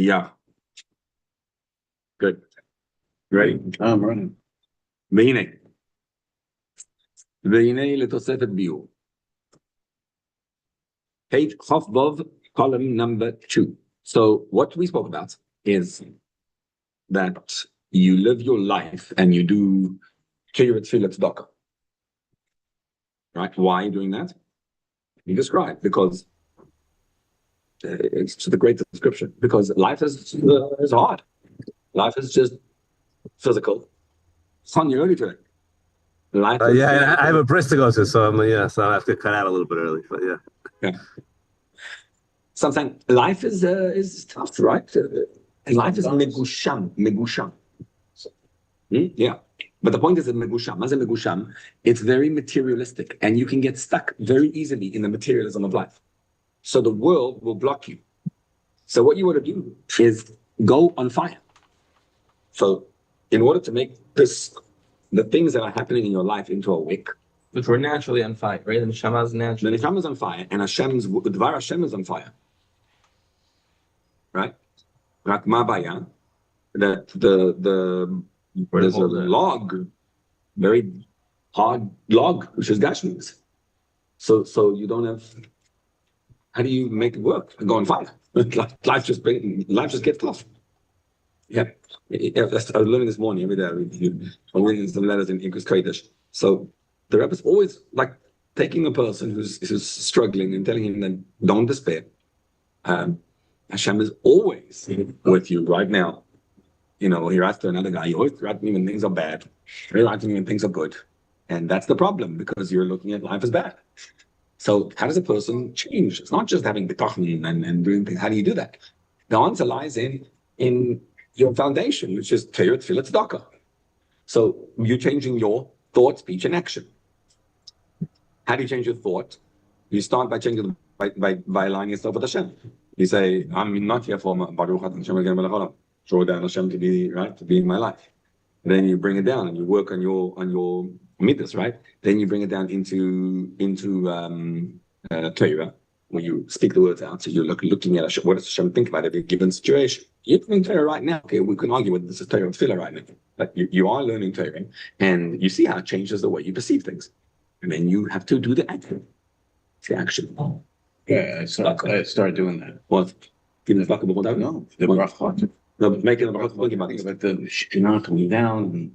Yeah. Good. Ready? I'm running. והנה. והנה לתוספת ביור. Page Chafbov, column number 2. So what we spoke about is that you live your life and you do shiur, tefillah, tzedakah. Right? Why are you doing that? You describe, because it's just a great description. Because life is hard. Life is just physical. It's on your early today. Life is, I have a bris to go to, so so I have to cut out a little bit early. But yeah. Sometimes life is tough, right? And life is megusham. Yeah. But the point is that megusham, it's very materialistic, and you can get stuck very easily in the materialism of life. So the world will block you. So what you want to do is go on fire. So in order to make the things that are happening in your life into a wick, which were naturally on fire, right? The neshama is naturally. The neshama is on fire, and Dvar Hashem is on fire. Right? Rak ma baya, that there's a log, very hard log, which is gashmis. So you don't have. How do you make it work? Go on fire. Life just gets tough. Yeah. I was learning this morning every day. I'm reading some letters in English Kodesh. So the Rebbe is always like taking a person who's struggling and telling him that don't despair. Hashem is always with you right now. He writes to another guy. He always writes to me when things are bad. He writes to me when things are good. And that's the problem, because you're looking at life as bad. So how does a person change? It's not just having bitachon and doing things. How do you do that? The answer lies in your foundation, which is shiur, tefillah, tzedakah. So you're changing your thought, speech, and action. How do you change your thought? You start by changing by aligning yourself with Hashem. You say, I'm not here for Baruch Hashem again, draw down Hashem to be in my life. And then you bring it down and you work on your midas, right? Then you bring it down into Torah, where you speak the words out. So you're looking at Hashem. What does Hashem think about every given situation? You're doing Torah right now. Okay, we can argue whether this is Torah or tefillah right now. But you are learning Torah, and you see how it changes the way you perceive things. And then you have to do the action. It's the action. Yeah, I started doing that. What? No, the brachot. No, but making the brachot, thinking about But the Shekhinah coming down.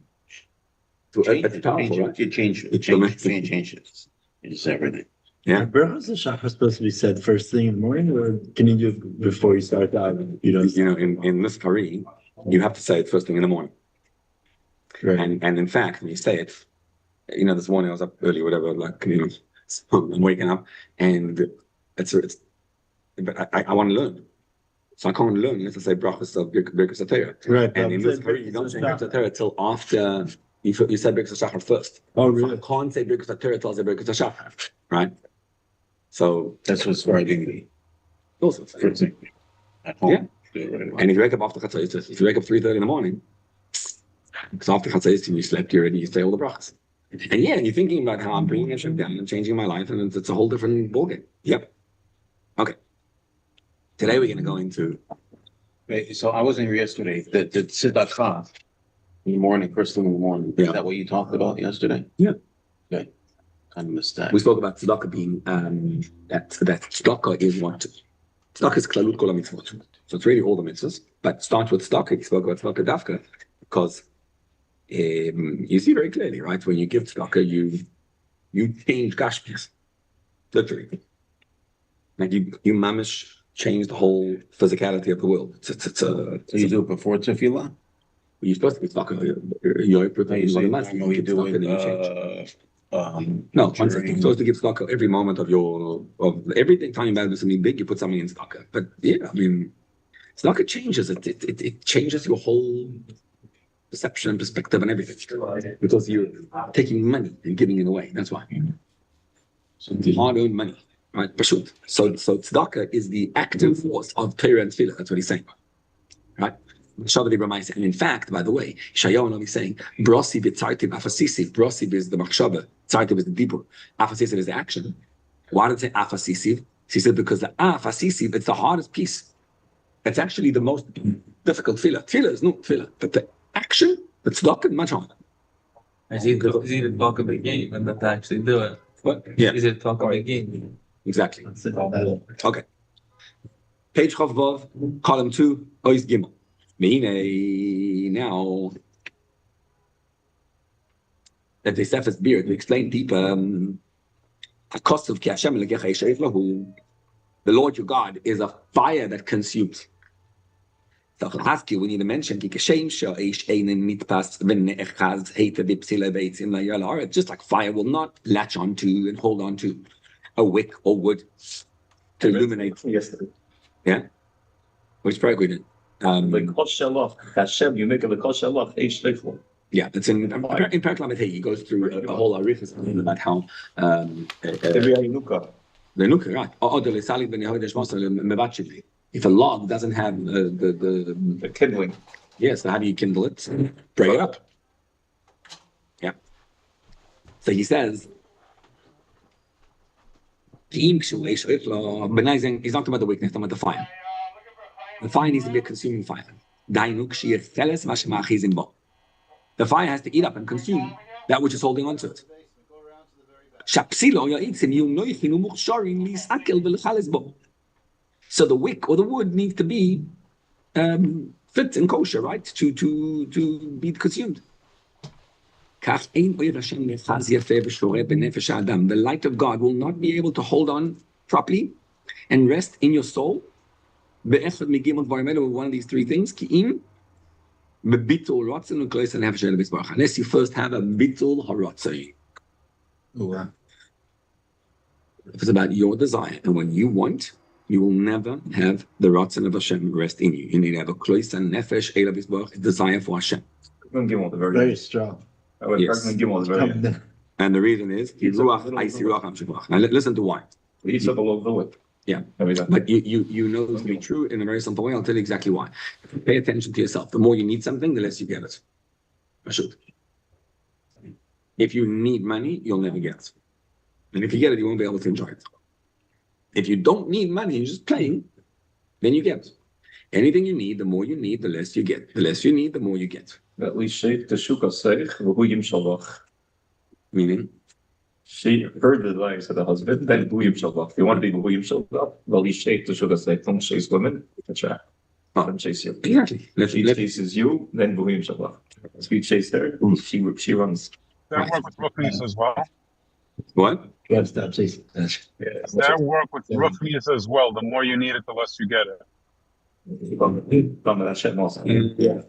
It changes. It's everything. Yeah. Brachos Shachar supposed to be said first thing in the morning, or can you do it before you start out? In this Kari, you have to say it first thing in the morning. Right. And in fact, when you say it, this morning I was up early, whatever, so I'm waking up, and but I want to learn. So I can't learn unless I say brachos of Birkus Torah. Right. And in this Kari, you don't say Birkus Torah till after you said Birkus Shachar first. Oh, really? So I can't say Birkus Torah till I say Birkus Shachar, right? So that's what's writing. Also, at home. Yeah. And if you wake up after Chatzos, if you wake up 3:30 in the morning, because after Chatzos you slept, you say all the brachas. And you're thinking about how I'm bringing Hashem down and changing my life, and it's a whole different ballgame. Yep. Okay. Today we're going to go into. So I wasn't here yesterday. The tzedakah in the morning, first thing in the morning. Yeah. Is that what you talked about yesterday? Yeah. Okay. I missed that. We spoke about tzedakah being that tzedakah is what tzedakah is klalut kol mitzvot. So it's really all the mitzvahs. But start with tzedakah. You spoke about tzedakah dafka because you see very clearly, right? When you give tzedakah, you change gashmis, literally. Like you mamish change the whole physicality of the world. So you do it before tefillah? You're supposed to be tzedakah. You're no, one second. You're supposed to give tzedakah every moment of every time you do something big, you put something in tzedakah. But tzedakah changes it. It changes your whole perception and perspective and everything, because you're taking money and giving it away. That's why. So hard-earned money, right? Pashut. So tzedakah is the active force of Torah and tefillah. That's what he's saying, right? And in fact, by the way, Shayahu is saying, Brosib tzartiv afasisiv. Brosib is the machshava, tzartiv is the dibur, afasisiv is the action. Why did it say afasisiv? She said because the afasisiv, it's the hardest piece. It's actually the most difficult tefillah. Tefillah is not tefillah, but the action, the tzedakah, much harder. It's easy to talk a big game and not to actually do it. What? Yeah. It's easy to talk a big game. Exactly. Okay. Page Chavvav, column 2, Ois Gimel. Now that the Sefes Beer to explain deeper the cost of Ki Hashem Elokecha Eish Lahu. The Lord your God is a fire that consumes. So I'll ask you, we need to mention just like fire will not latch onto and hold on to a wick or wood to illuminate. Yeah, which probably we did. Hashem, you make it the kol shalach eish leiflo. Yeah, it's in Perek Lamed Hey. He goes through a whole arithas about how the nuka, right? If a log doesn't have The kindling. yes, so how do you kindle it? Bring it up. Yeah. So he says, he's not talking about the weakness, he's talking about the fire. The fire needs to be a consuming fire. The fire has to eat up and consume that which is holding on to it. So the wick or the wood needs to be fit and kosher, right? To be consumed. The light of God will not be able to hold on properly and rest in your soul. With one of these three things. Unless you first have a bitul haratzai. If it's about your desire and what you want, you will never have the ratzon of Hashem rest in you. You need to have a klois and nefesh elav yisbarach, desire for Hashem. Very strong. Yes. And the reason is now listen to why. He said all over the way. Yeah, but you know this to be true in a very simple way. I'll tell you exactly why. Pay attention to yourself. The more you need something, the less you get it. I should. If you need money, you'll never get it. And if you get it, you won't be able to enjoy it. If you don't need money, you're just playing, then you get. Anything you need, the more you need, the less you get. The less you need, the more you get. At least shake the shuka seich, v'huyim shalach. Meaning? She heard the advice of the husband, then v'huyim shalach. If you want to be v'huyim shalach, well, he shake the shuka seich. Don't chase women, attract. Don't chase you. Exactly. She chases you, then v'huyim shalach. So you chase her, she runs. That work with Ruchnius as well. What? Yes, that's it. That work with Ruchnius as well. The more you need it, the less you get it. That shit also. Yeah.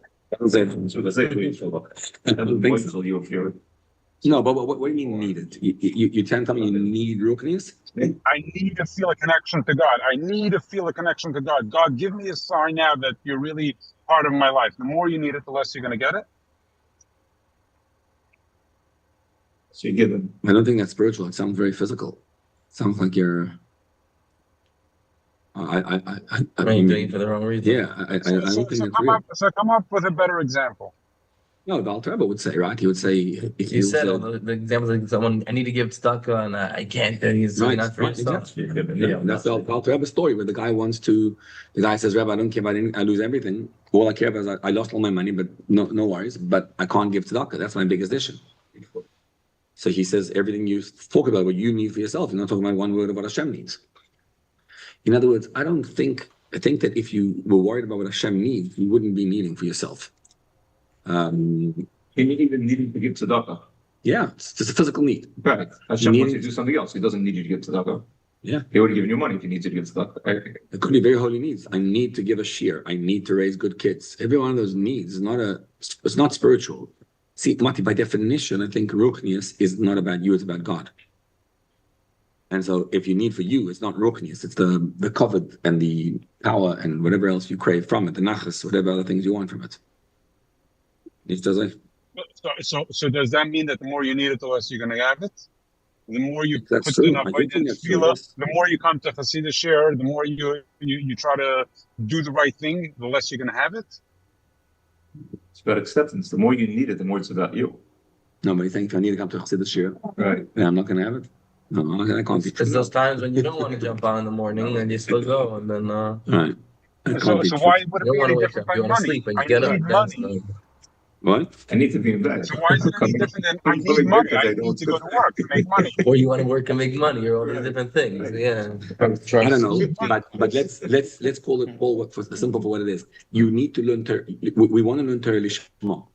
No, but what do you mean needed? You tell me you need ruchnius? I need to feel a connection to God. I need to feel a connection to God. God, give me a sign now that you're really part of my life. The more you need it, the less you're going to get it. So you give them. I don't think that's spiritual. It sounds very physical. It sounds like you're. I You're doing it for the wrong reason. Yeah, I don't think that's real. Come up with a better example. No, the Alter Rebbe would say, right? He would say, if You said the examples like someone, I need to give tzedakah and I can't. He's right, not for right, yourself. exactly. Yeah, that's the Alter Rebbe story where the guy says, Rebbe, I don't care about anything, I lose everything. All I care about is I lost all my money, but no worries, but I can't give tzedakah. That's my biggest issue. So he says, everything you talk about, what you need for yourself, you're not talking about one word of what Hashem needs. In other words, I think that if you were worried about what Hashem needs, you wouldn't be needing for yourself. He even needed to give tzedakah. Yeah, it's just a physical need. Right. Hashem wants you to do something else. He doesn't need you to give tzedakah. Yeah. He would have given you money if he needs you to give tzedakah. It could be very holy needs. I need to give a shiur. I need to raise good kids. Every one of those needs is it's not spiritual. See, Mati, by definition, I think ruchnius is not about you, it's about God. And so if you need for you, it's not ruchnius, it's the covet and the power and whatever else you crave from it, the nachas, whatever other things you want from it. It does it. So does that mean that the more you need it, the less you're going to have it? The more you That's put true. enough tefillah, the more you come to Hasidic shiur, the more you try to do the right thing, the less you're going to have it. It's about acceptance. The more you need it, the more it's about you. No, but you think if I need to come to Chassidus shiur, Right. yeah, I'm not going to have it. No, I can't be. There's those times when you don't want to jump on in the morning and you still go, and then Right. So why would You it don't be want any to wake different up. by You want to money? sleep and you I get up. need That's money. What? I need to be in bed. So why is it any different than I I'm need going money? because I I need don't. to go to work to make money. or you want to work and make money, or all these different things. Yeah. I don't know, Need money. but let's call it all for the simple for what it is. You need to learn Torah. We want to learn Torah Lishma.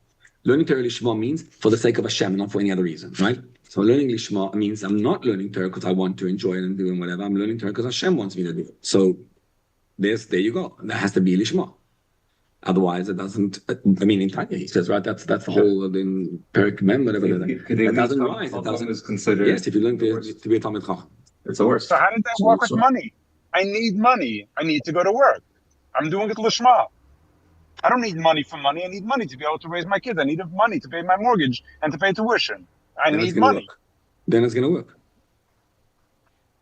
Learning Torah Lishma means for the sake of Hashem, not for any other reason, right? So learning Lishma means I'm not learning Torah because I want to enjoy it and do whatever. I'm learning Torah because Hashem wants me to do it. So there you go. That has to be Lishma. Otherwise, it doesn't. I mean, in Tanya, he says, right? That's the whole in Perik Mem, whatever. It doesn't rise. It doesn't. Is considered. Yes, if you learn to be a Talmid Chacham. It's the worst. So how did that work with money? I need money. I need to go to work. I'm doing it lishma. I don't need money for money. I need money to be able to raise my kids. I need money to pay my mortgage and to pay tuition. I need money. Then it's going to work.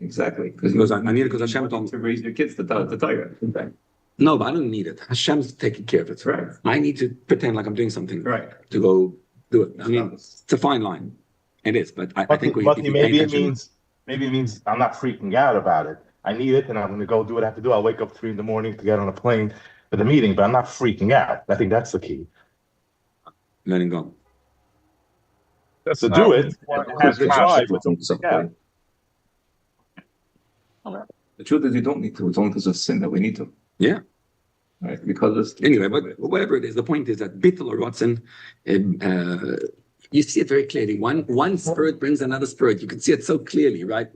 Exactly. Because I need it because Hashem told me to raise your kids to Torah. No, but I don't need it. Hashem's taking care of it. Right. I need to pretend like I'm doing something Right. to go do it. I mean, it's a fine line. It is, but I think maybe it means I'm not freaking out about it. I need it, and I'm going to go do what I have to do. I'll wake up 3 a.m. to get on a plane for the meeting, but I'm not freaking out. I think that's the key. letting go. That's To not do it, what has the drive. Yeah. The truth is, you don't need to. It's only because of sin that we need to. Yeah. Right. Because it's Anyway, but whatever it is, the point is that bittul or rotzen, you see it very clearly. One spirit brings another spirit. You can see it so clearly, right?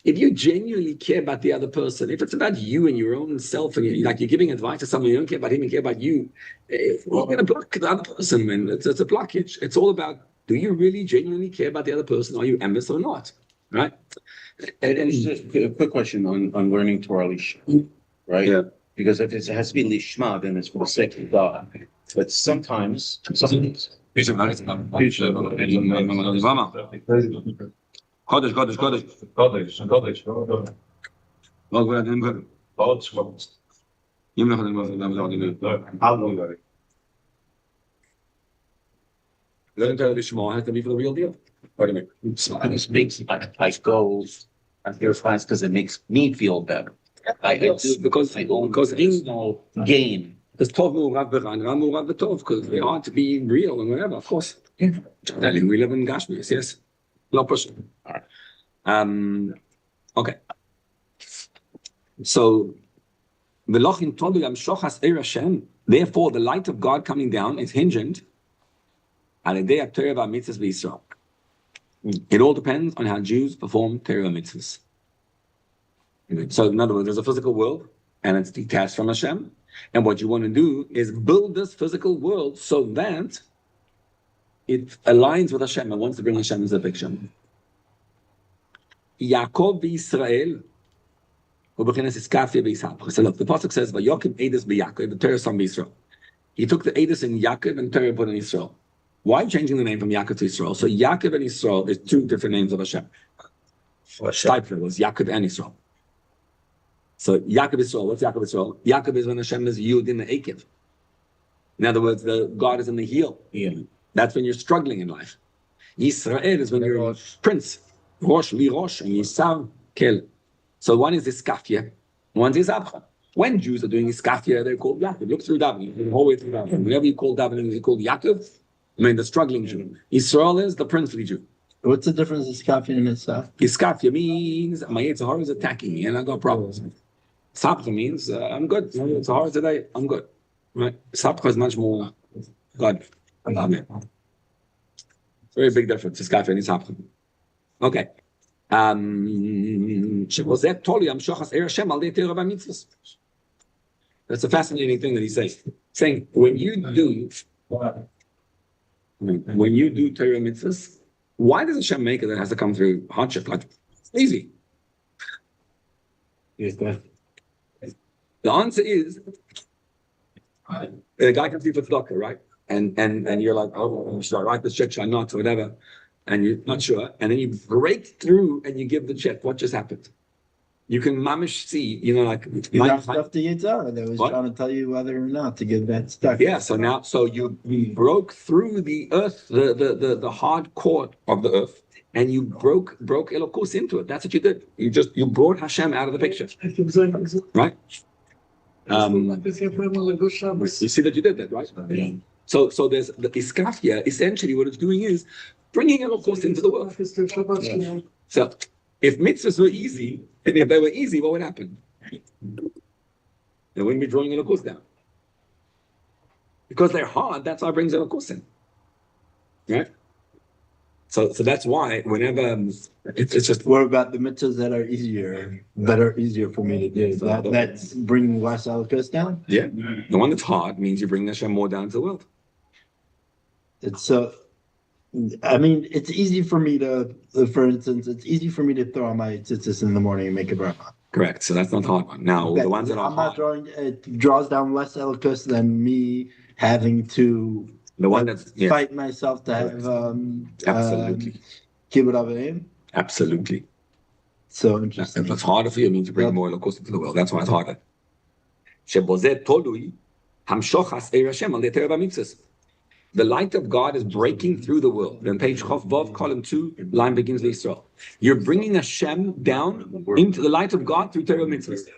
If you genuinely care about the other person, if it's about you and your own self, and you're giving advice to someone, you don't care about him and care about you, you're going to block the other person, man. It's a blockage. It's all about, do you really genuinely care about the other person? Are you envious or not? Right? And just a quick question on learning Torah Lishma, right? Yeah. Because if it has to be Lishma, then it's for the sake of God. But sometimes Kodesh. Learning Torah Lishma has to be for the real deal. Pardon me. it makes I go and hear fast because it makes me feel better. I do Because no gain. There's tov mu'urav b'ran, ra mu'urav b'tov, because they are to be real and whatever, of course. Yeah. We live in Gashmias, yes. No person. All right. Okay. So, therefore, the light of God coming down is hinged on a day of Torah mitzvahs b'Yisrael. It all depends on how Jews perform Torah mitzvahs. So, in other words, there's a physical world, and it's detached from Hashem. And what you want to do is build this physical world so that it aligns with Hashem and wants to bring Hashem into the picture. Yaakov Israel. So look, the pasuk says, "Vayokim Edis b'Yaakov," the Torah son Israel. He took the Edis in Yaakov and Torah put in Israel. Why changing the name from Yaakov to Israel? So Yaakov and Israel is two different names of Hashem. Stipler was Yaakov and Israel. So Yaakov Israel, what's Yaakov Israel? Yaakov is when Hashem is Yud in the Akev. In other words, the God is in the heel. Yeah. That's when you're struggling in life. Yisrael is when you're a prince. Rosh, li Rosh, and Yisav, Kel. So one is Iskafia, one is Abcha. When Jews are doing Iskafia, they're called Yaakov. Look through davening, the whole way through davening. Whenever you call davening, you call Yaakov. I mean, the struggling Jew. Israel is the princely Jew. What's the difference in Skafia and Isaf? Iskafia means my Yitzhar is attacking me and I got problems. Sapcha means I'm good. It's hard today. I'm good. Right? Sapcha is much more God. Amen. Very big difference. Iskafia and Sapcha. Okay. That's a fascinating thing that he says. Saying when you do Torah mitzvahs, why does Hashem make it that it has to come through hardship? Like it's easy. Yes, go The answer is the guy comes to you for tzedakah, right? And you're like, oh, should I write this check? Should I not? Or whatever. And you're not sure. And then you break through and you give the check. What just happened? You can mamish see, like You left off the Yitzhar that was trying to tell you whether or not to give that stuff. Yeah, so you broke through the earth, the hard core of the earth, and you broke Elokus into it. That's what you did. You brought Hashem out of the picture. Right? You see that you did that, right? Yeah. So there's the iskafia. Essentially, what it's doing is bringing Holocaust into the world. Yeah. So if mitzvahs were easy, and if they were easy, what would happen? They wouldn't be drawing Holocaust down. Because they're hard, that's why it brings Holocaust in. Right? So that's why whenever it's just What about the mitzvahs that are easier for me to do? That's bringing less Holocaust down? yeah. The one that's hard means you bring Hashem more down to the world. It's so. I mean, it's easy for me to, for instance, it's easy for me to throw on my tzitzis in the morning and make a bracha. Correct. So that's not the hard one. Now the ones that are I'm not hard, drawing. It draws down less Holocaust than me having to the one that's fight myself to have absolutely, kibbut avim. absolutely. So interesting. If it's harder for you, it means you bring more Holocaust into the world. That's why it's harder. שבו תלוי המשוך עשי השם על ידי תורה והמצוות. The light of God is breaking through the world. On page Chof Vav, column 2, line begins with Israel. You're bringing Hashem down into the light of God through Torah mitzvahs.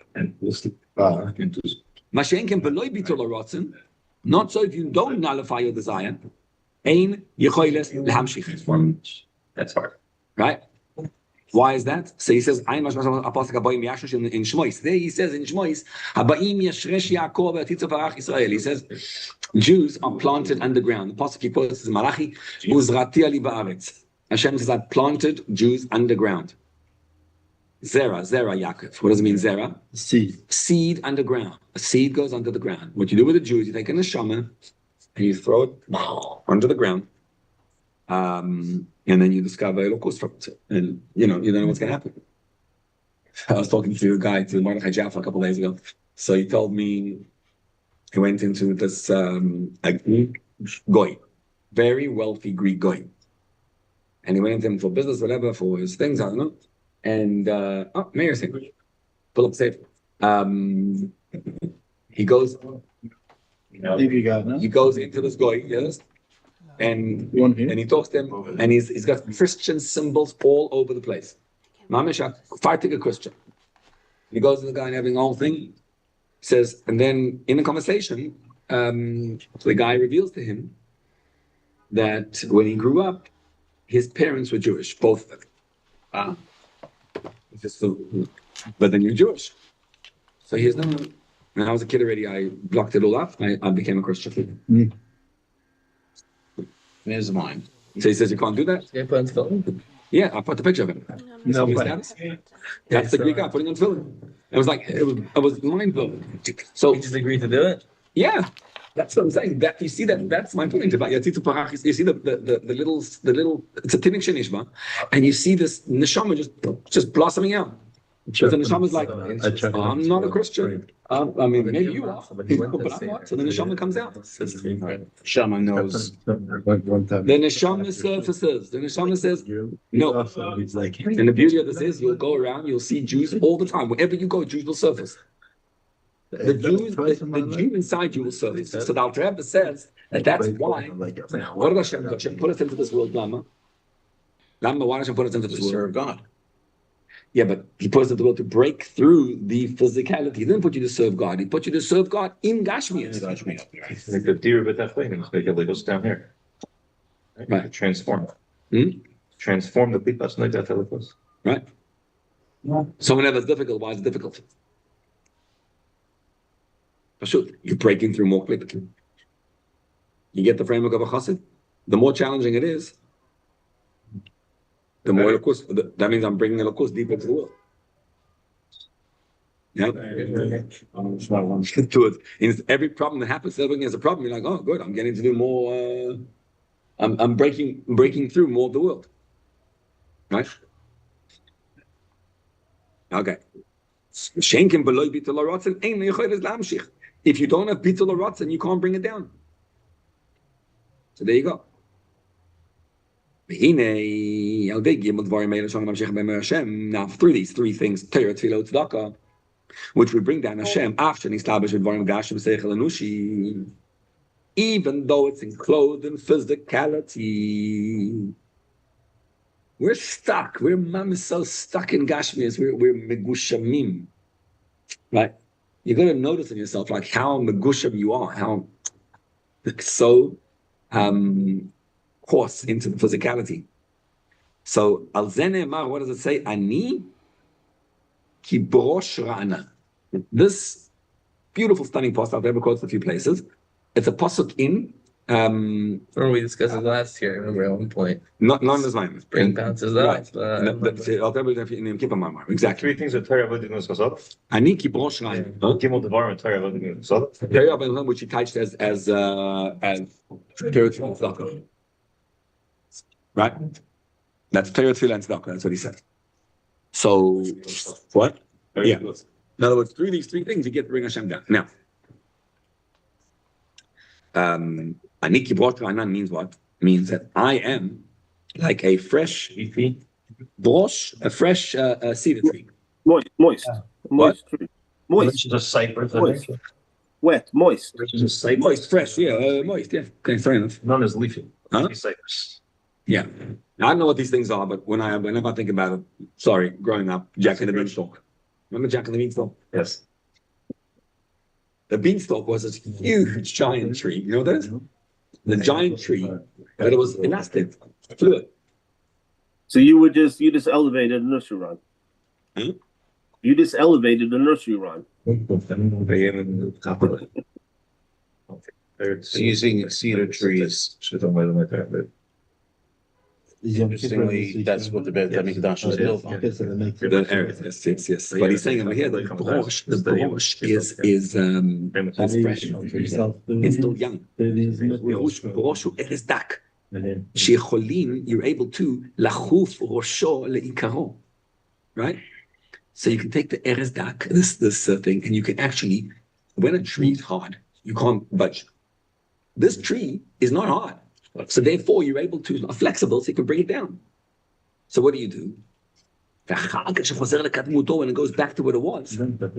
Mashenkem beloy bitul haratzon. Not so if you don't nullify your desire. Ein yecholes lehamshich. That's hard. Right? Why is that? So he says, in Shmois. There he says in Shmois, he says, Jews are planted underground. The Pasuk he quotes is Malachi, Uzrati ali ba'aretz. Hashem says, I planted Jews underground. Zera Yaakov. What does it mean, Zera? Seed underground. A seed goes under the ground. What you do with the Jews, you take a neshama and you throw it under the ground. And then you discover Holocaust from it. And you don't know what's going to happen. I was talking to a guy, to Mordechai Jaffa a couple of days ago. So he told me he went into this a Greek goy, very wealthy Greek goy. And he went into him for business, whatever, for his things, I don't know. And, Mayor Singh, pull up safe. He goes, he goes into this goy, yes? And he talks to him, and he's got Christian symbols all over the place. Mamisha, fighting a Christian. He goes to the guy and having the whole thing. Says, and then in a conversation, the guy reveals to him that when he grew up, his parents were Jewish, both of them. But then you're Jewish. So here's no. When I was a kid already, I blocked it all up. I became a Christian. There's mine. So he says you can't do that. Yeah, put on film. Yeah, I put the picture of him. No, That's the Greek guy putting on film. It was like it was mind blowing. So We just agreed to do it. yeah, that's what I'm saying. That you see that's my point about Yatzitu Parachis. You see the little it's a Tinnik Shenishma, and you see this neshama just blossoming out. Because the neshama is like, I'm not a Christian. I mean, maybe you are, but I'm not. So the neshama comes out. Shama knows. The neshama surfaces. The neshama says, no. And the beauty of this is, you'll go around, you'll see Jews all the time. Wherever you go, Jews will surface. The Jew inside you will surface. So the Alter Rebbe says that's why. What did Hashem do? Hashem put us into this world, Lama. Why did Hashem put us into this world? Serve God. Yeah, but he put us into the world to break through the physicality. He didn't put you to serve God. He put you to serve God in Gashmias. Like the deer with that flame, like it goes down here. Right. Transform. Transform the people. Like that goes. Right. So whenever it's difficult, why is it difficult? You're breaking through more quickly. You get the framework of a chassid. The more challenging it is, the more, of course, that means I'm bringing it, of course, deeper into the world. Yeah. In every problem that happens, everything has a problem. You're like, oh, good, I'm getting to do more. I'm breaking through more of the world. Right? Okay. If you don't have bitul haratzon, you can't bring it down. So there you go. Now, through these three things, Torah, Tefillah, Tzedakah, which we bring down Hashem after even though it's enclosed in physicality. We're stuck. We're so stuck in Gashmias. We're megushamim. Right? you got to notice in yourself like how megusham you are, how so coarse into the physicality. So al zenemar, what does it say? Ani ki brosh ra'ana. This beautiful, stunning pasuk I've ever quoted a few places. It's a pasuk in. Remember we discussed it last year. I remember at one point. Not as mine. Spring bounces up. Right. Exactly. Three things that Torah Avodim is Chazot. Ani ki brosh ra'ana. Gimel Devarim and Torah Avodim is Chazot. Which he touched as spiritual tzedakah. Right? That's Torah, Tefillah, and tzedakah. That's what he said. So what? Yeah. In other words, through these three things, you get to bring Hashem down. Now, Aniki Brosh Ra'anan means what? Means that I am like a fresh brosh, a fresh cedar tree. Moist. What? Moist. Just cypress. Moist. Wet. Moist. Just cypress. Moist, fresh, yeah, moist, yeah. Okay, fair enough. None is leafy. Huh? Cypress. Yeah. Now, I don't know what these things are, but whenever I think about it, growing up, Jack and the Beanstalk. Remember Jack and the Beanstalk? Yes. The beanstalk was this huge giant tree. You know what that is? The giant tree, but it was elastic, fluid. So you just elevated the nursery run. Hmm? You just elevated the nursery run. Using cedar trees. Interestingly, that's what the Beit HaMikdash was built on. Yes. But he's saying over here the brosh is fresh. It's still young. Brosh הוא ערש דק. שיכולים, you're able to לחוף ראשו לעיקרו. Right? So you can take the ערש דק, this thing, and you can actually, when a tree is hard, you can't budge. This tree is not hard. So therefore, you're able to flexible, so you can bring it down. So what do? When it goes back to what it was, that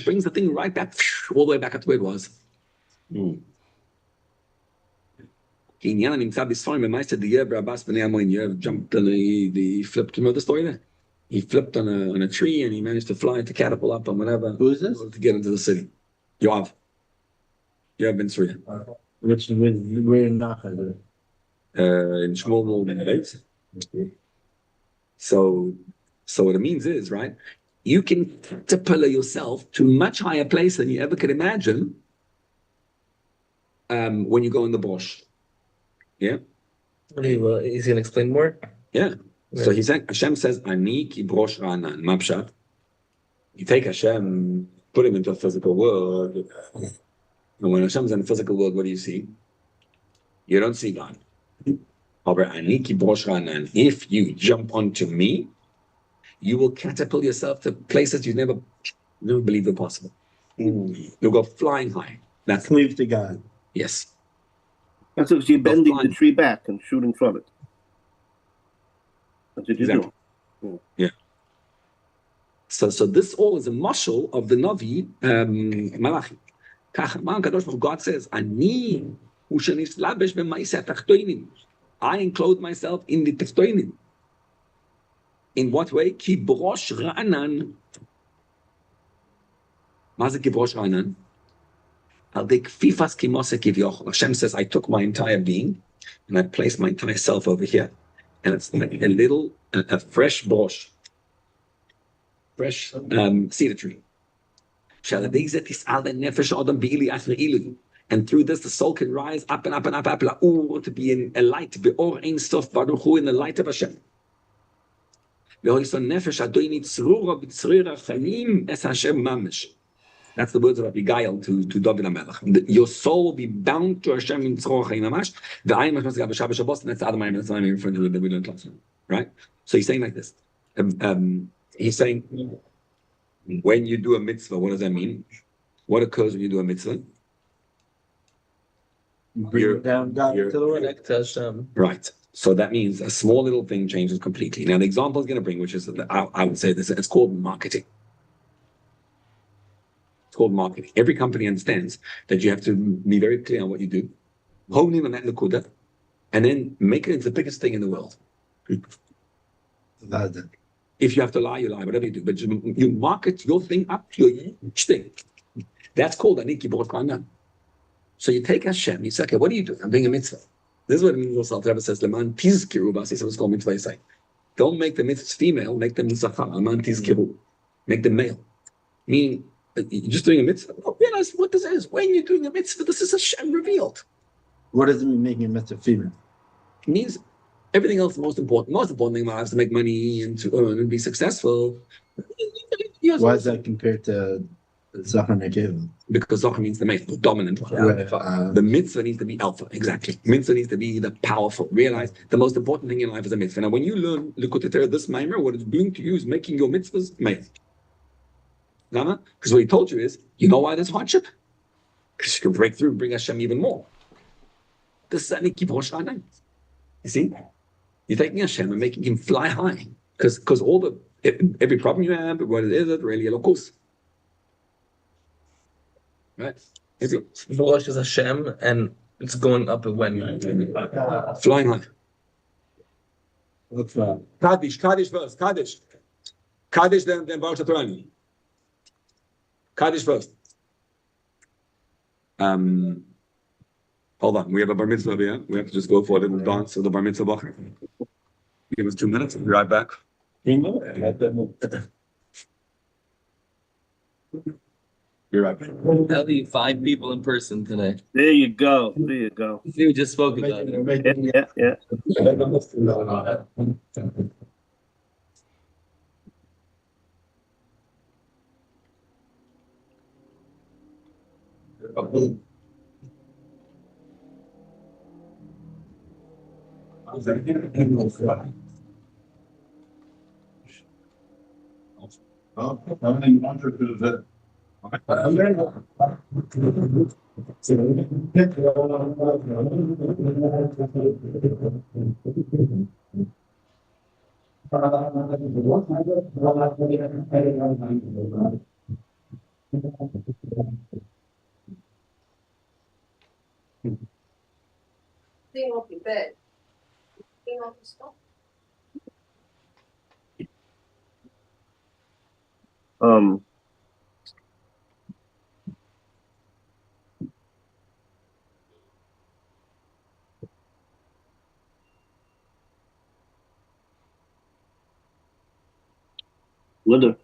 brings the thing right back, all the way back up to where it was. Jumped on he flipped. Remember the story there? He flipped on a tree and he managed to fly to catapult up on whatever. Who is this? To get into the city. Yoav. You have been Surya. Which we're in Nachal. In Shmuel Beit. So what it means is, right, you can catapult yourself to a much higher place than you ever could imagine when you go in the bush. Yeah? He's going to explain more? Yeah. So he's saying, Hashem says, Ani ki brosh ra'anan. Mapshat. You take Hashem, put him into a physical world. And when Hashem's in the physical world, what do you see? You don't see God. If you jump onto me, you will catapult yourself to places you never believed were possible. You'll go flying high. That's Cleave to God. Yes. That's because you're bending the tree back and shooting from it. That's what you're Exactly. doing. Yeah. So this all is a mashal of the Navi Malachi. God says, I enclose myself in the Teftoinim. In what way? Ki brosh ra'anan. Maze ki brosh ra'anan? Hashem says, I took my entire being and I placed my entire self over here. And it's like a fresh brosh, fresh cedar tree. And through this, the soul can rise up and up and up, to be in a light, to be or ein sof baruch hu, in the light of Hashem. That's the words of Abigail to David HaMelech. Your soul will be bound to Hashem in tzroach chaim mamash. The ayin mamash gab b'shabbos shabbos, and that's the other ayin that's in front of the we learned last time, right? So he's saying like this. He's saying, when you do a mitzvah, what does that mean? What occurs when you do a mitzvah? Bring down God to the right. Connect to Hashem. Right. So that means a small little thing changes completely. Now the example is going to bring, which is, I would say this, it's called marketing. It's called marketing. Every company understands that you have to be very clear on what you do, hone in on that nakuda, and then make it into the biggest thing in the world. If you have to lie, you lie, whatever you do. But you market your thing up, your huge thing. That's called Aniki Borkanan. So you take Hashem, you say, okay, what do you do? I'm doing a mitzvah. This is what it means also. The Rebbe says, Leman tizkiru b'asi, so it's called mitzvah Yisai. Don't make the mitzvahs female, make them zachar. Leman tizkiru. Make them male. Meaning, you're just doing a mitzvah. No, realize what this is. When you're doing a mitzvah, this is Hashem revealed. What does it mean making a mitzvah female? It means everything else is most important. Most important thing in life is to make money and to earn and be successful. Why is that compared to Zachar Nekeva? Because Zachar means the male, the dominant one. The mitzvah needs to be alpha, exactly. Mitzvah needs to be the powerful. Realize the most important thing in life is a mitzvah. Now, when you learn Likutei, this mimer, what it's doing to you is making your mitzvahs male. Because what he told you is, you know why there's hardship? Because you can break through and bring Hashem even more. This is Aniki Borkanan. You see? You're taking Hashem and making him fly high. Because every problem you have, what it is, it really locus. Right? Vosh is Hashem, and it's going up when? Flying high. Kaddish first. Kaddish, then Baruch Torah. Kaddish first. Hold on, we have a bar mitzvah here. We have to just go for a little dance of the bar mitzvah. Give us 2 minutes. We'll be right back. Be right back. That'll be 5 people in person today. There you go. We just spoke about it. Yeah. Staying off your bed. Staying off your stuff. Linda.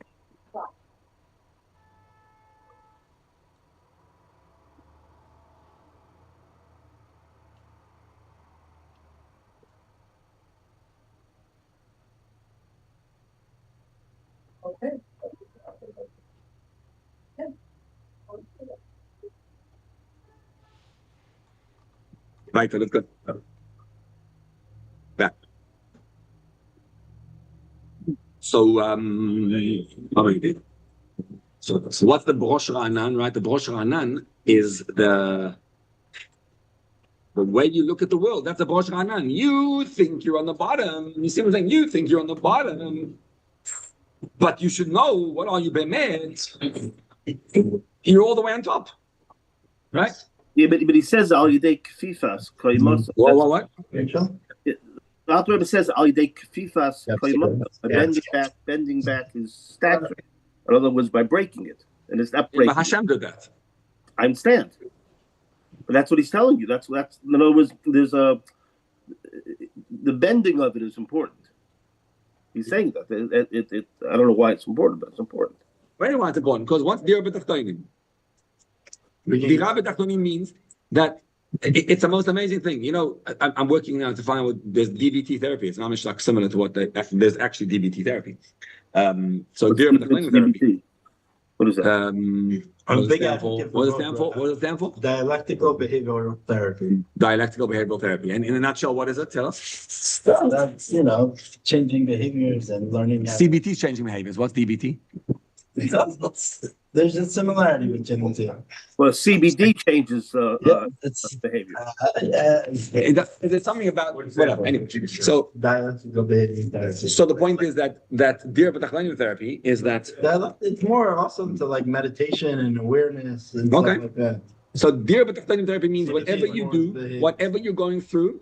Okay. Right, let's go. Back. So what's the Brosh Ra'anan, right? The Brosh Ra'anan is the way you look at the world. That's the Brosh Ra'anan. You think you're on the bottom. You see what I'm saying? You think you're on the bottom. But you should know, what are you, Be'emet? You're all the way on top. Right? Yeah, but he says Al Yidei Kfifas Koimos. What? The Alter Rebbe says Al Yidei Kfifas Koimos. Bending back his stature. In other words, by breaking it, and it's not breaking. But Hashem did that. I understand, but that's what he's telling you. That's in other words. There's the bending of it is important. He's saying that it I don't know why it's important, but it's important. Why do you want it important? Because what's Dira B'Tachtonim? Dira B'Tachtonim means that it's the most amazing thing. You know, I'm working now to find out what there's DBT therapy. It's not like similar to what there's actually DBT therapy. So Dira B'Tachtonim therapy. What is that? What does it stand for? Dialectical behavioral therapy. Dialectical behavioral therapy. And in a nutshell, what is it? Tell us. That's, changing behaviors and learning. CBT is changing behaviors. What's DBT? There's a similarity between the two. Well, CBD changes behavior. Is it something about whatever? Anyway, so dialectical behavioral therapy. So the point is that Dira B'Tachtonim therapy is that it's more also to like meditation and awareness and stuff like that. So Dira B'Tachtonim therapy means whatever you do, whatever you're going through,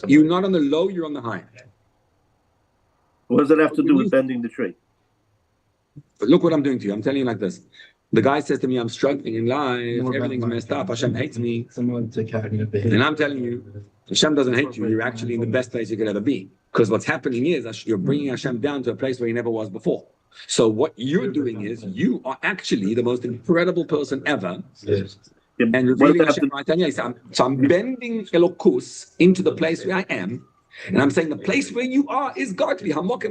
you're not on the low, you're on the high. What does that have to do with bending the tree? But look what I'm doing to you. I'm telling you like this. The guy says to me, I'm struggling in life. Everything's messed up. Hashem hates me. And I'm telling you, Hashem doesn't hate you. You're actually in the best place you could ever be. Because what's happening is you're bringing Hashem down to a place where he never was before. So what you're doing is you are actually the most incredible person ever. Yes. And revealing Hashem right now. So I'm bending Elokus into the place where I am. And I'm saying the place where you are is godly. But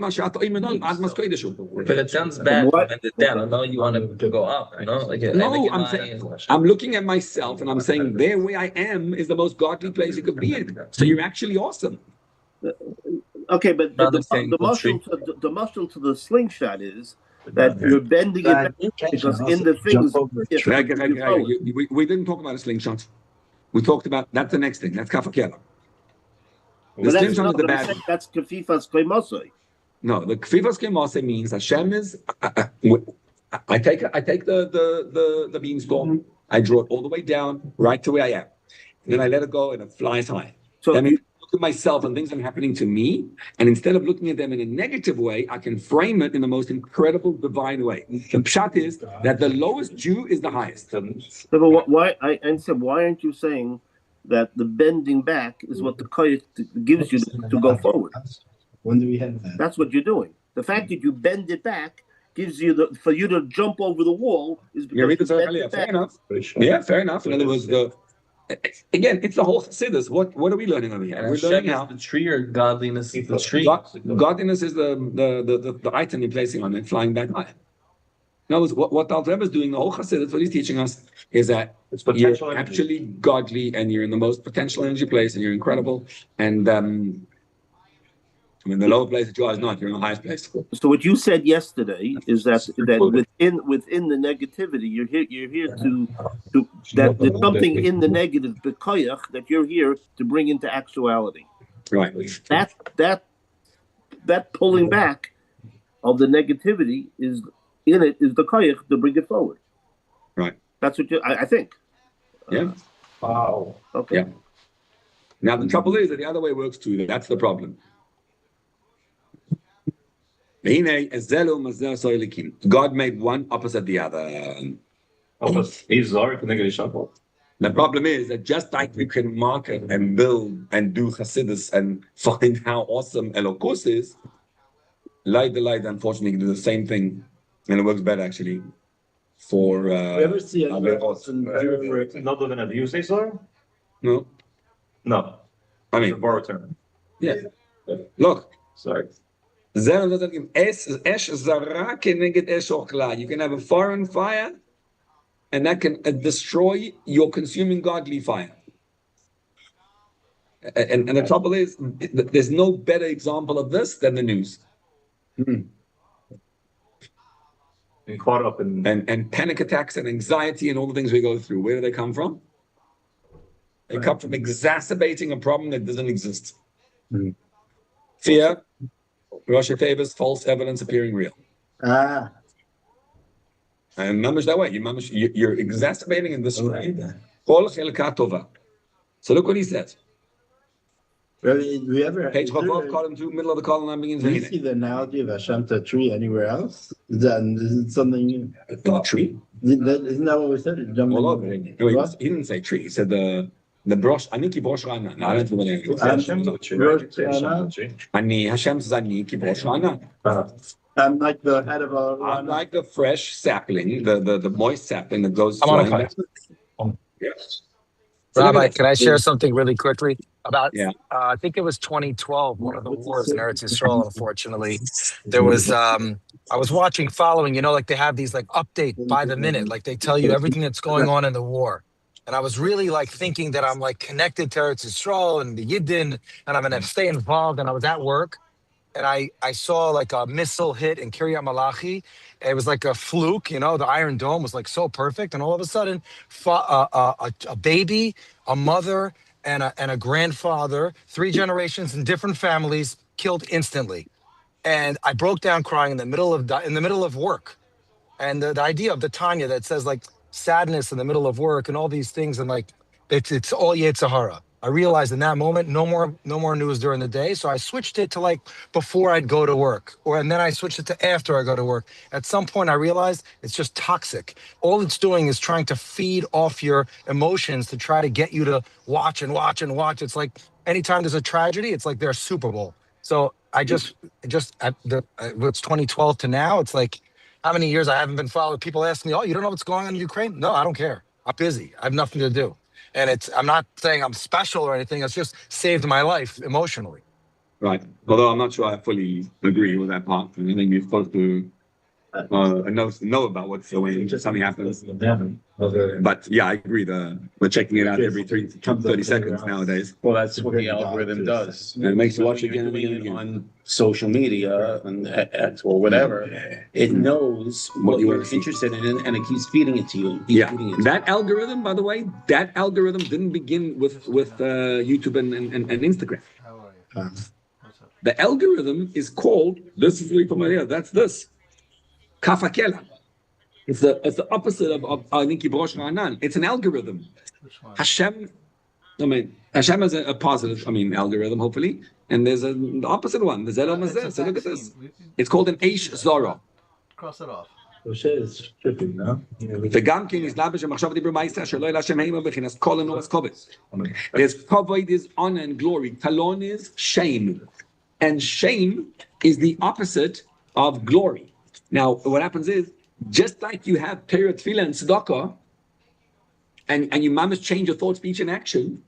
it sounds bad to bend it down. I know you want to go up, you know? Like I'm looking at myself and I'm saying there where I am is the most godly place you could be in. So you're actually awesome. Okay, but the muscle to the slingshot is that you're bending it back because in the things. We didn't talk about a slingshot. We talked about that's the next thing. That's kafakela. The slingshot is the bad. That's kefifas koimosoi. No, the kefifas koimosoi means Hashem is. I take the beanstalk. I draw it all the way down, right to where I am. And then I let it go, and it flies high. So that means I look at myself and things that are happening to me, and instead of looking at them in a negative way, I can frame it in the most incredible divine way. The pshat is that the lowest Jew is the highest. So, but why aren't you saying that the bending back is what the koyach gives you to go forward? When do we have that? That's what you're doing. The fact that you bend it back gives you for you to jump over the wall is because fair enough. Yeah, fair enough. In other words, again, it's the whole chassidus. What are we learning over here? We're learning how the tree or godliness is the tree. Godliness is the item you're placing on it, flying back high. In other words, what the Alter Rebbe is doing, the whole chassidus, what he's teaching us is that you're actually godly and you're in the most potential energy place and you're incredible. And the lower place that you are is not. You're in the highest place. So what you said yesterday is that within the negativity, you're here to that there's something in the negative, the koyach, that you're here to bring into actuality. Right. That pulling back of the negativity is the koyach to bring it forward. Right. That's what I think. Yeah. Wow. Okay. Yeah. Now the trouble is that the other way works too. That's the problem. God made one opposite the other. The problem is that just like we can market and build and do chassidus and find how awesome Elokus is, light, unfortunately, can do the same thing, and it works better actually. For you ever see not looking at you say so? No. I mean, borrow term. Yeah. Look. Sorry. You can have a foreign fire, and that can destroy your consuming godly fire. And the trouble is, there's no better example of this than the news. And caught up in and panic attacks and anxiety and all the things we go through. Where do they come from? They come from exacerbating a problem that doesn't exist. Fear. Rosh Hashanah's false evidence appearing real. And mamish that way. You're exacerbating and destroying. So look what he says. Page column 2, middle of the column. Do you see the analogy of Hashem to a tree anywhere else? Is it something? A tree? Isn't that what we said? All over. No, he didn't say tree. He said the brosh. Aniki brosh rana. Ani Hashem says aniki brosh rana. I'm like the head of a. I'm like the fresh sapling, the moist sapling that goes. Yes. Rabbi, can I share something really quickly about? Yeah. I think it was 2012, one of the wars in Eretz Yisrael. Unfortunately, there was. I was following. Like they have these update by the minute, like they tell you everything that's going on in the war. And I was really thinking that I'm connected to Eretz Yisrael and the Yidden, and I'm gonna stay involved. And I was at work, and I saw a missile hit in Kiryat Malachi. It was like a fluke, the Iron Dome was so perfect, and all of a sudden, a baby, a mother, and a grandfather, 3 generations in different families killed instantly. And I broke down crying in the middle of work, and the idea of the Tanya that says sadness in the middle of work and all these things, and it's all Yetzer Hara. I realized in that moment, no more news during the day. So I switched it to like before I'd go to work, and then I switched it to after I go to work. At some point, I realized it's just toxic. All it's doing is trying to feed off your emotions to try to get you to watch and watch and watch. It's like anytime there's a tragedy, it's like their Super Bowl. So it's 2012 to now. It's like how many years I haven't been followed. People ask me, "Oh, you don't know what's going on in Ukraine?" No, I don't care. I'm busy. I have nothing to do. And I'm not saying I'm special or anything. It's just saved my life emotionally. Right. Although I'm not sure I fully agree with that part. I think you're supposed to know about what's when something happens. But yeah, I agree. We're checking it out every 30 seconds nowadays. Well, that's what the algorithm does. And it makes you watch When again you're and doing again and it again. on social media and X or whatever. It knows what you're interested in, and it keeps feeding it to you. Yeah, that algorithm, by the way, didn't begin with YouTube and Instagram. The algorithm is called, this is from here, that's this. Kafakela. It's the opposite of Niki Brosh Ranan. It's an algorithm. Hashem has a positive, algorithm, hopefully. And there's the opposite one, the Zelo Mazeh. So look at this. It's called an Eish Zora. Cross it off. וגם כן נזלב שמחשב דיבר מייסר שלא אל השם הימה בכנס כל הנורס קובץ. There's kavod is honor and glory. Talon is shame. And shame is the opposite of glory. Now, what happens is, just like you have Torah, Tefillah, and Tzedakah, and you must change your thought, speech, and action,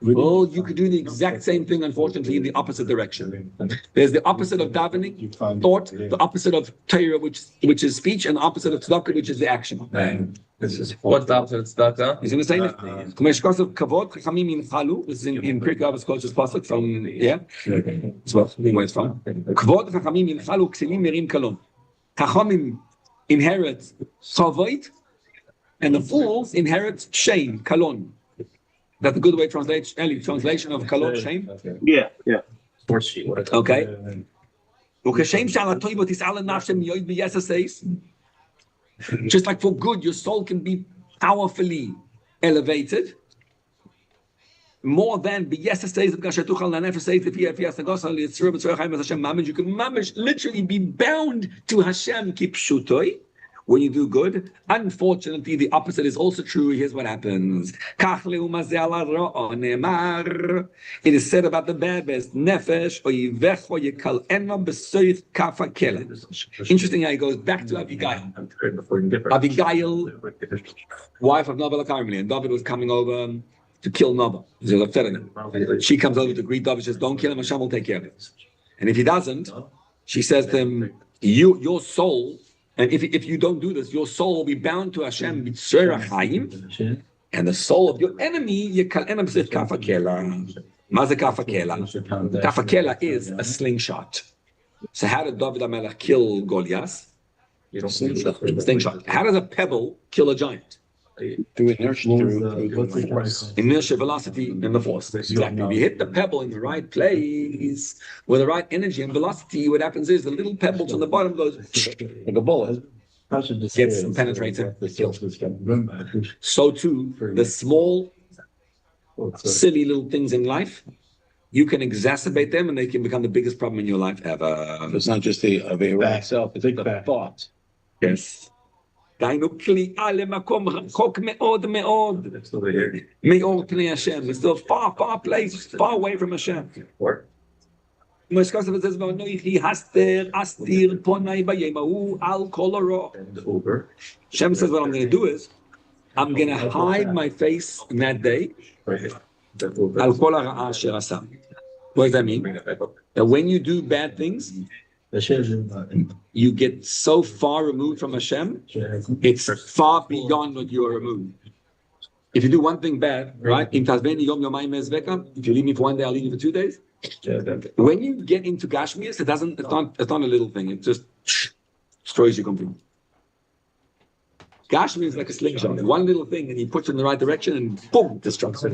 well, you could do the exact same thing, unfortunately, in the opposite direction. There's the opposite of davening, thought, the opposite of Torah, which is speech, and the opposite of tzedakah, which is the action. What's the opposite of tzedakah? He's going to say that. Kavod chachamim yinchalu. This is in Pirkei Avos Kodesh pasuk from That's where it's from. Kavod chachamim yinchalu ksilim merim kalon. Chachamim inherit kavod, and the fools inherit shame, kalon. That's a good way translation of kalot, shame? Yeah. Okay. Just like for good, your soul can be powerfully elevated. More than you can literally be bound to Hashem kipshutoi. When you do good, unfortunately, the opposite is also true. Here's what happens. It is said about the bad best. Interesting how he goes back to Abigail. Abigail, wife of Nabal Carmeli, and David was coming over to kill Nabal. He was upset at him. She comes over to greet David, says, "Don't kill him, Hashem will take care of it." And if he doesn't, she says to him, your soul, and if you don't do this, your soul will be bound to Hashem, and the soul of your enemy, Kafakela is a slingshot. So how did David HaMelech kill Goliath? Slingshot. How does a pebble kill a giant? Through inertia, inertia, velocity, and the force. Exactly. If you hit the pebble in the right place with the right energy and velocity, what happens is the little pebbles on the bottom goes like a bullet. Gets and penetrates it. So too, the small, silly little things in life, you can exacerbate them and they can become the biggest problem in your life ever. It's not just the Avera itself, it's the thought. Yes. רחוק מאוד מאוד מאור פני השם. It's still far place, far away from Hashem. Hashem says what I'm going to do is I'm going to hide my face in that day. What does that mean? That when you do bad things, you get so far removed from Hashem, it's far beyond what you are removed. If you do one thing bad, right? If you leave me for one day, I'll leave you for 2 days. When you get into Gashmias, it's not a little thing. It just destroys you completely. Gashmi is like a slingshot. One little thing, and he puts it in the right direction, and boom, destructs it.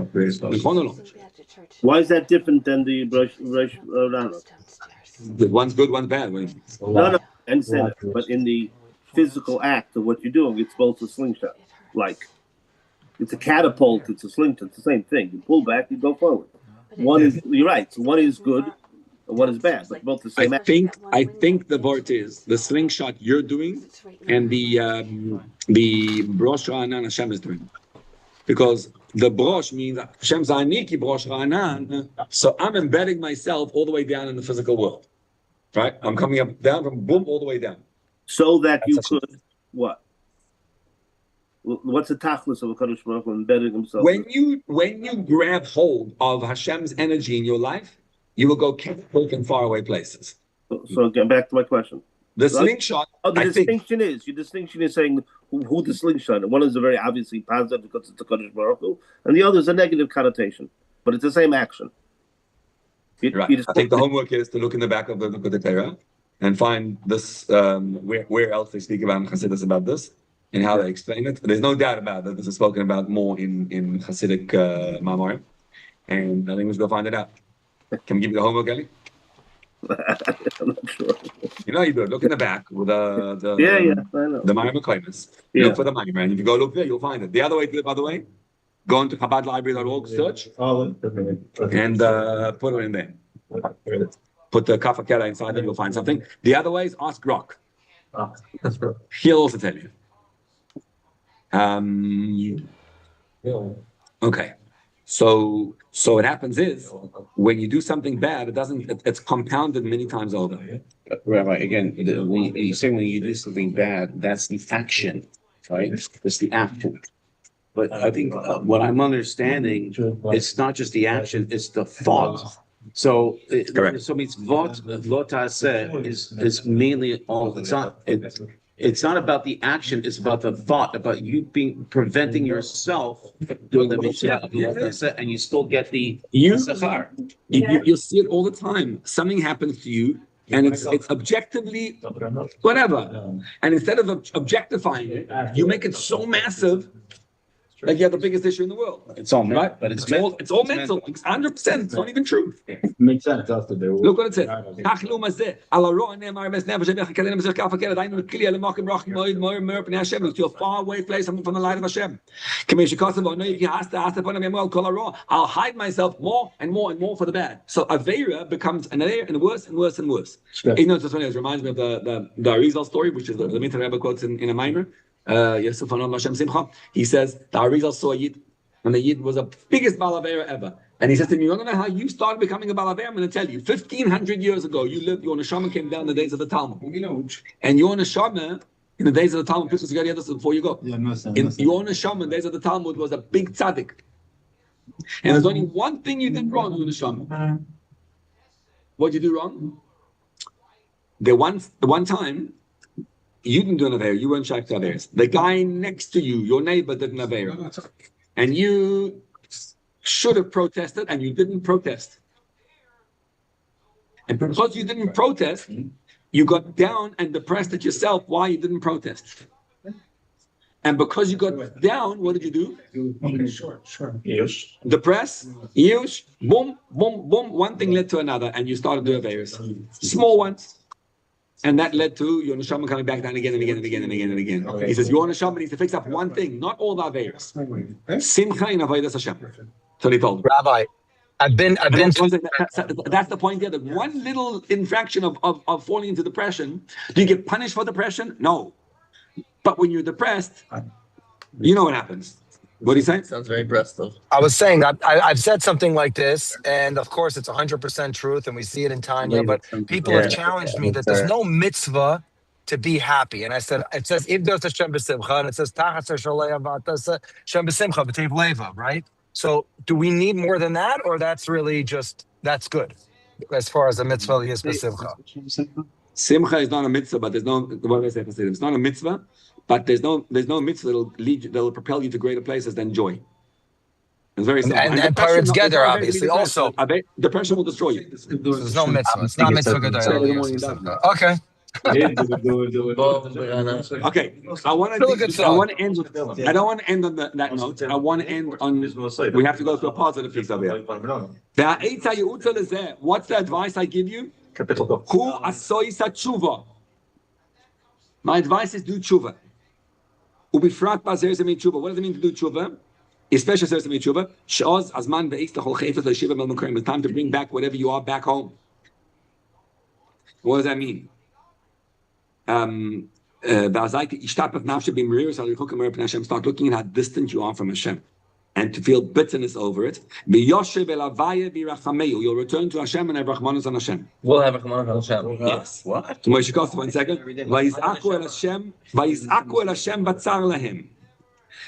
Why is that different than the Rosh Hashanah? One's good, one's bad. No, I understand that. But in the physical act of what you're doing, it's both a slingshot. Like, It's a catapult. It's a slingshot. It's the same thing. You pull back, you go forward. One is, you're right. So one is good, and one is bad, but both the same. I think the word is the slingshot you're doing, and the brosh Ra'anan Hashem is doing, because the brosh means Hashem Zaniki brosh Ra'anan. So I'm embedding myself all the way down in the physical world, right? I'm coming up down from boom all the way down, so that you could what? What's the tachlis of a Kadosh Baruch Hu embedding himself? When you grab hold of Hashem's energy in your life, you will go catapult in faraway places. So again, back to my question. The slingshot. Oh, the distinction is saying who the slingshot. One is a very obviously positive because it's a Kadosh Baruch Hu, and the other is a negative connotation, but it's the same action. Right. I think the homework is to look in the back of the Likutei Torah and find this where else they speak about in Chassidus about this. And how they explain it. There's no doubt about that. This is spoken about more in Hasidic Ma'amarim. And I think we'll go find it out. Can we give you the homework, Ellie? I'm not sure. You know you do it. Look in the back with the I know. the Ma'amar Claimants. Look for the Ma'amar. And if you go look there, you'll find it. The other way to do it, by the way, go into ChabadLibrary.org, search, and put it in there. Put the Kafakera inside there, you'll find something. The other way is ask Grok. He'll also tell you. Okay, so what happens is when you do something bad, it's compounded many times over. Rabbi, again, when you say when you do something bad, that's the action, right? That's the action. But I think what I'm understanding, it's not just the action; it's the thought. So, so means vot is mainly all. It's not about the action, it's about the thought, about you preventing yourself doing the mitzvah, and you still get the sachar. You'll see it all the time. Something happens to you, and it's objectively whatever. And instead of objectifying it, you make it so massive like you have the biggest issue in the world. It's all mental, right, but it's mental. It's all mental. It's 100%. It's not even true. Makes sense. Look what it says. To a far away place from the light of Hashem. I'll hide myself more and more and more for the bad. So Aveira becomes an Aveira and worse and worse and worse. You know, it reminds me of the Arizal story, which is the Mitzvah Rebbe quotes in a Maimer. Yosef Hashem Simcha. He says the Arizal saw a Yid, and the Yid was the biggest balavera ever. And he says to me, "You want to know how you started becoming a balavera? I'm going to tell you. 1,500 years ago, your neshama came down in the days of the Talmud, and your neshama in the days of the Talmud. Please get this before you go. Your neshama in the days of the Talmud was a big tzaddik, and there's only one thing you did wrong, your neshama. What did you do wrong? The one time." You didn't do an Aveir, you weren't Shaykh Aveir. The guy next to you, your neighbor, did an Aveir. And you should have protested, and you didn't protest. And because you didn't protest, you got down and depressed at yourself why you didn't protest. And because you got down, what did you do? Depress, yush, boom, boom, boom. One thing led to another, and you started doing Aveirs. Small ones. And that led to your neshama coming back down again and again and again and again and again. He says your neshama needs to fix up one thing, not all the aveiros. Simcha in avodas Hashem. So he told him. Rabbi, I've been. That's the point here. That one little infraction of falling into depression, do you get punished for depression? No. But when you're depressed, you know what happens. What do you say? Sounds very breastful. I was saying I've said something like this, and of course it's 100% truth, and we see it in Tanya. But people have challenged me that there's no mitzvah to be happy, and I said it says Ivdos Hashem b'simcha, and it says Tachas Hashem b'simcha b'teiv leva, right? So do we need more than that, or that's really that's good as far as the mitzvah is b'simcha? Simcha is not a mitzvah, but there's no. What did I say? It's not a mitzvah. But there's no mitzvah that'll propel you to greater places than joy. It's very simple. And pirates gather, obviously, also. Depression will destroy you. There's no mitzvah. It's not mitzvah good. Okay. Okay. I want to end with. I don't want to end on that note. I want to end on. We have to go through a positive piece of it. What's the advice I give you? Who asoisa tshuva? My advice is do tshuva. What does it mean to do tshuva? Especially says to me, tshuva, she'oz azman ve'ikz l'chol chayfetz l'shiva mel mekayim. It's time to bring back whatever you are back home. What does that mean? Start looking at how distant you are from Hashem and to feel bitterness over it. You'll return to Hashem and have Rahmanas on Hashem. We'll have Rahmanas on Hashem. Yes. What? Moshe Kost, 1 second. Vayiz'aku el Hashem batzar lahem.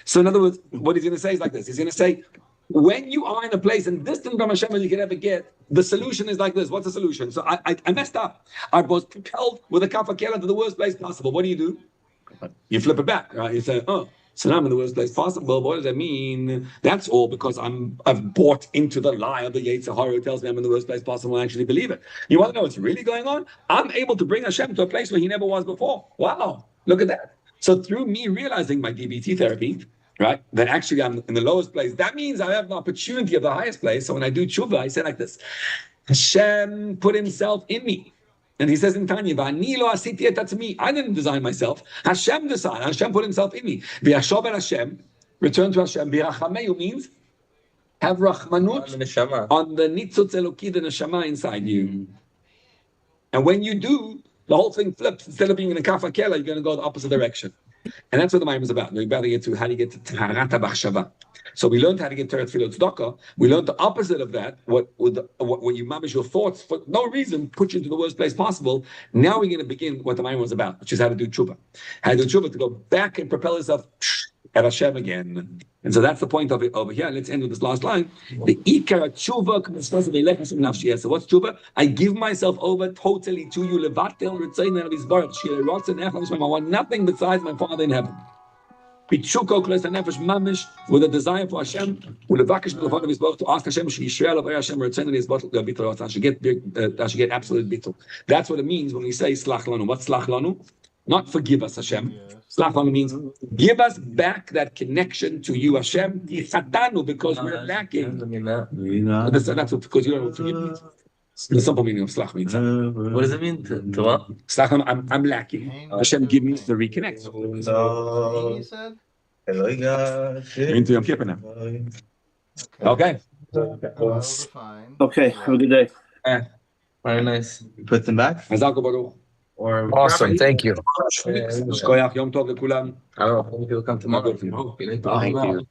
So in other words, what he's going to say is like this. He's going to say, when you are in a place and distant from Hashem as you can ever get, the solution is like this. What's the solution? So I messed up. I was propelled with a kafakela to the worst place possible. What do? You flip it back, right? You say, oh, so now I'm in the worst place possible. What does that mean? That's all because I've bought into the lie of the Yetzer Hara who tells me I'm in the worst place possible and I actually believe it. You want to know what's really going on? I'm able to bring Hashem to a place where he never was before. Wow, look at that. So through me realizing my DBT therapy, right, that actually I'm in the lowest place, that means I have the opportunity of the highest place. So when I do tshuva, I say like this, Hashem put himself in me. And he says in Tanya, that's me. I didn't design myself. Hashem designed. Hashem put himself in me. V'yashov el Hashem, return to Hashem. V'yachameu means have rachmanut on the nitzutz eloki, the neshama inside you. And when you do, the whole thing flips. Instead of being in a kafakela, you're going to go the opposite direction. And that's what the Maimon is about. We're about to get to how do you get to Taharat HaBachshava. So we learned how to get Torah Tefillah Tzedakah. We learned the opposite of that. What you mamish your thoughts for no reason put you into the worst place possible. Now we're going to begin what the Maimon was about, which is how to do tshuva. How to do tshuva, to go back and propel yourself at Hashem again. And so that's the point of it over here. Let's end with this last line. The ikar tshuva. So what's tshuva? I give myself over totally to you. I want nothing besides my Father in heaven. With a desire for Hashem, to ask Hashem, I should get absolute bittul. That's what it means when we say slach lanu. What's slach lanu? Not forgive us, Hashem. Slach lanu means give us back that connection to you, Hashem. Because we're lacking. That's what, because you don't forgive me. The simple meaning of slach means. What does it mean? To what? Slach lanu, I'm lacking. Hashem, give me the reconnect. Into Yom Kippur now. Okay. Okay, have a good day. Very nice. Put them back. Or Awesome. Thank you. Yom Tov. I don't know. Maybe he'll come tomorrow. Thank you.